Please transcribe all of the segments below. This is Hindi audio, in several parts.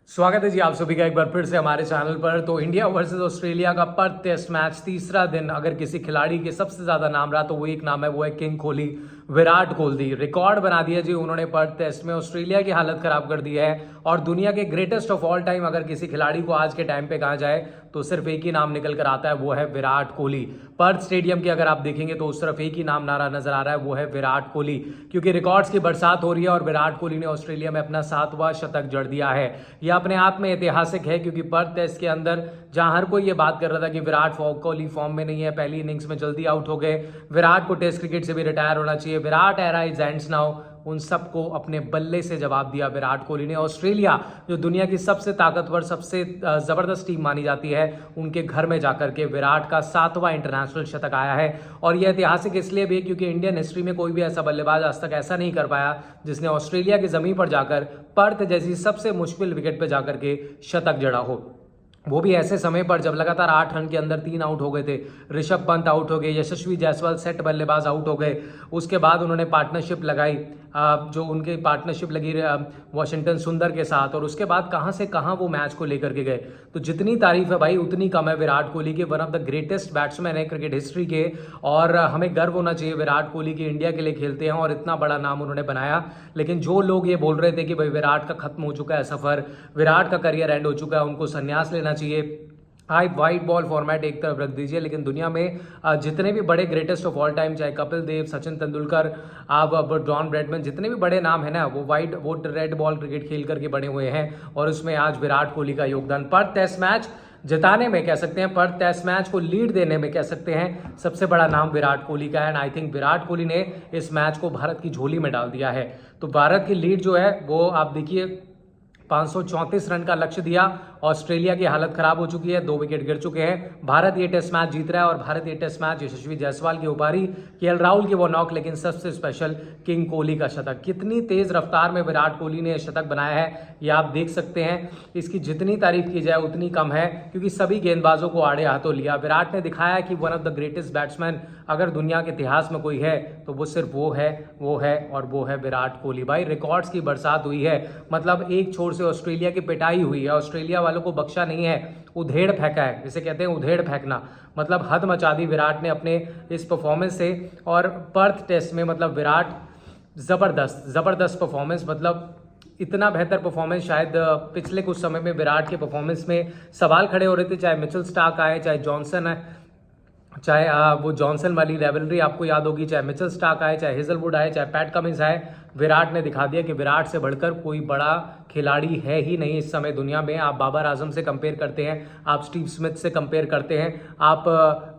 स्वागत है जी आप सभी का एक बार फिर से हमारे चैनल पर। तो इंडिया वर्सेस ऑस्ट्रेलिया का पर्थ टेस्ट मैच तीसरा दिन, अगर किसी खिलाड़ी के सबसे ज्यादा नाम रहा तो वो एक नाम है, वो है किंग कोहली। विराट कोहली रिकॉर्ड बना दिया जी उन्होंने पर्थ टेस्ट में, ऑस्ट्रेलिया की हालत खराब कर दी है। और दुनिया के ग्रेटेस्ट ऑफ ऑल टाइम अगर किसी खिलाड़ी को आज के टाइम पे कहा जाए तो सिर्फ एक ही नाम निकल कर आता है, वो है विराट कोहली। पर्थ स्टेडियम की अगर आप देखेंगे तो उस तरफ एक ही नाम नारा नजर आ रहा है, वो है विराट कोहली। क्योंकि रिकॉर्ड्स की बरसात हो रही है और विराट कोहली ने ऑस्ट्रेलिया में अपना 7वां शतक जड़ दिया है। यह अपने आप में ऐतिहासिक है, क्योंकि पर्थ टेस्ट के अंदर जहां हर कोई ये बात कर रहा था कि विराट कोहली फॉर्म में नहीं है, पहली इनिंग्स में जल्दी आउट हो गए, विराट को टेस्ट क्रिकेट से भी रिटायर होना चाहिए, Virat era is ends now, उन सबको अपने बल्ले से जवाब दिया विराट कोहली ने। ऑस्ट्रेलिया जो दुनिया की सबसे ताकतवर, सबसे जबरदस्त टीम मानी जाती है, उनके घर में जाकर के विराट का 7वां इंटरनेशनल शतक आया है। और यह ऐतिहासिक इसलिए भी क्योंकि इंडियन हिस्ट्री में कोई भी ऐसा बल्लेबाज आज तक ऐसा नहीं कर पाया जिसने ऑस्ट्रेलिया की जमीन पर जाकर पर्थ जैसी सबसे मुश्किल विकेट पर जाकर के शतक जड़ा हो, वो भी ऐसे समय पर जब लगातार 8 रन के अंदर 3 आउट हो गए थे। ऋषभ पंत आउट हो गए, यशस्वी जायसवाल सेट बल्लेबाज आउट हो गए। उसके बाद उन्होंने पार्टनरशिप लगाई, जो उनकी पार्टनरशिप लगी वॉशिंगटन सुंदर के साथ, और उसके बाद कहां से कहां वो मैच को लेकर के गए। तो जितनी तारीफ है भाई उतनी कम है विराट कोहली के। One of the greatest batsman है क्रिकेट हिस्ट्री के, और हमें गर्व होना चाहिए विराट कोहली की, इंडिया के लिए खेलते हैं और इतना बड़ा नाम उन्होंने बनाया। लेकिन जो लोग ये बोल रहे थे कि भाई विराट का खत्म हो चुका है सफर, विराट का करियर एंड हो चुका है, उनको संन्यास लेना चाहिए, आप वाइट बॉल फॉर्मेट एक तरफ रख दीजिए। लेकिन दुनिया में जितने भी बड़े ग्रेटेस्ट ऑफ ऑल टाइम, चाहे कपिल देव, सचिन तेंदुलकर, आप डॉन ब्रैडमैन, जितने भी बड़े नाम है ना, वो रेड बॉल क्रिकेट खेल करके बने हुए हैं, और उसमें आज विराट कोहली का योगदान। पर्थ टेस्ट मैच जिताने में कह सकते हैं, पर्थ टेस्ट मैच को लीड देने में कह सकते हैं, सबसे बड़ा नाम विराट कोहली का है। And I think Virat Kohli ने इस मैच को भारत की झोली में डाल दिया है। तो भारत की लीड जो है वो आप देखिए 534 रन का लक्ष्य दिया। ऑस्ट्रेलिया की हालत खराब हो चुकी है, 2 विकेट गिर चुके हैं। भारत ये टेस्ट मैच जीत रहा है, और भारत ये टेस्ट मैच यशस्वी जायसवाल की उपारी, केएल राहुल की वो नॉक, लेकिन सबसे स्पेशल किंग कोहली का शतक। कितनी तेज रफ्तार में विराट कोहली ने शतक बनाया है ये आप देख सकते हैं। इसकी जितनी तारीफ की जाए उतनी कम है, क्योंकि सभी गेंदबाजों को आड़े हाथों लिया। विराट ने दिखाया कि one of the greatest batsman अगर दुनिया के इतिहास में कोई है तो वो सिर्फ वो है विराट कोहली। भाई रिकॉर्ड्स की बरसात हुई है, मतलब एक छोर से ऑस्ट्रेलिया की पिटाई हुई है, ऑस्ट्रेलिया वालों को बख्शा नहीं है, उधेड़ फेंका है, जिसे कहते हैं उधेड़ फेंकना, मतलब हद मचा दी विराट ने अपने इस परफॉर्मेंस से। और पर्थ टेस्ट में मतलब विराट जबरदस्त परफॉर्मेंस, मतलब इतना बेहतर परफॉर्मेंस शायद पिछले कुछ समय में विराट के परफॉर्मेंस में सवाल खड़े हो रहे थे, चाहे मिचेल स्टार्क आए, चाहे जॉनसन है, चाहे वो जॉनसन वाली रेवलरी आपको याद होगी, चाहे मिचेल स्टार्क आए, चाहे हेजलवुड आए, चाहे पैट कमिंस आए, विराट ने दिखा दिया कि विराट से बढ़कर कोई बड़ा खिलाड़ी है ही नहीं इस समय दुनिया में। आप बाबर आजम से कंपेयर करते हैं, आप स्टीव स्मिथ से कंपेयर करते हैं, आप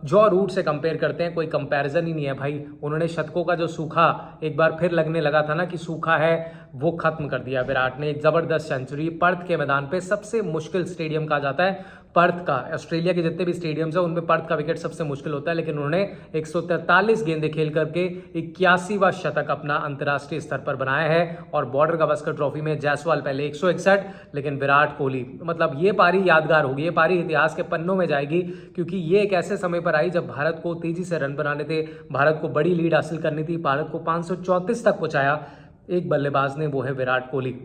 जॉ रूट से कंपेयर करते हैं, कोई कंपैरिजन ही नहीं है भाई। उन्होंने शतकों का जो सूखा एक बार फिर लगने लगा था ना कि सूखा है, वो खत्म कर दिया विराट ने। एक जबरदस्त सेंचुरी पर्थ के मैदान पे, सबसे मुश्किल स्टेडियम कहा जाता है पर्थ का। ऑस्ट्रेलिया के जितने भी स्टेडियम्स है उनमें पर्थ का विकेट सबसे मुश्किल होता है, लेकिन उन्होंने 143 गेंदें खेल करके 81वां शतक अपना अंतर्राष्ट्रीय स्तर पर बनाया है। और बॉर्डर गावस्कर ट्रॉफी में जायसवाल पहले 161, लेकिन विराट कोहली, मतलब ये पारी यादगार होगी, ये पारी इतिहास के पन्नों में जाएगी, क्योंकि ये एक ऐसे समय पर आई जब भारत को तेजी से रन बनाने थे, भारत को बड़ी लीड हासिल करनी थी, भारत को 534 तक पहुंचाया एक बल्लेबाज ने, वो है विराट कोहली।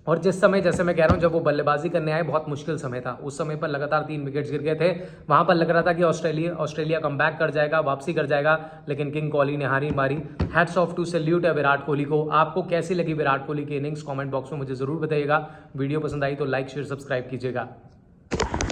और जिस समय, जैसे मैं कह रहा हूं, जब वो बल्लेबाजी करने आए बहुत मुश्किल समय था, उस समय पर लगातार 3 विकेट्स गिर गए थे, वहां पर लग रहा था कि ऑस्ट्रेलिया कमबैक कर जाएगा, वापसी कर जाएगा, लेकिन किंग कोहली ने हारी मारी। हैट्स ऑफ टू, सैल्यूट है विराट कोहली को। आपको कैसी लगी विराट कोहली की इनिंग्स, कमेंट बॉक्स में मुझे जरूर बताइएगा। वीडियो पसंद आई तो लाइक शेयर सब्सक्राइब कीजिएगा।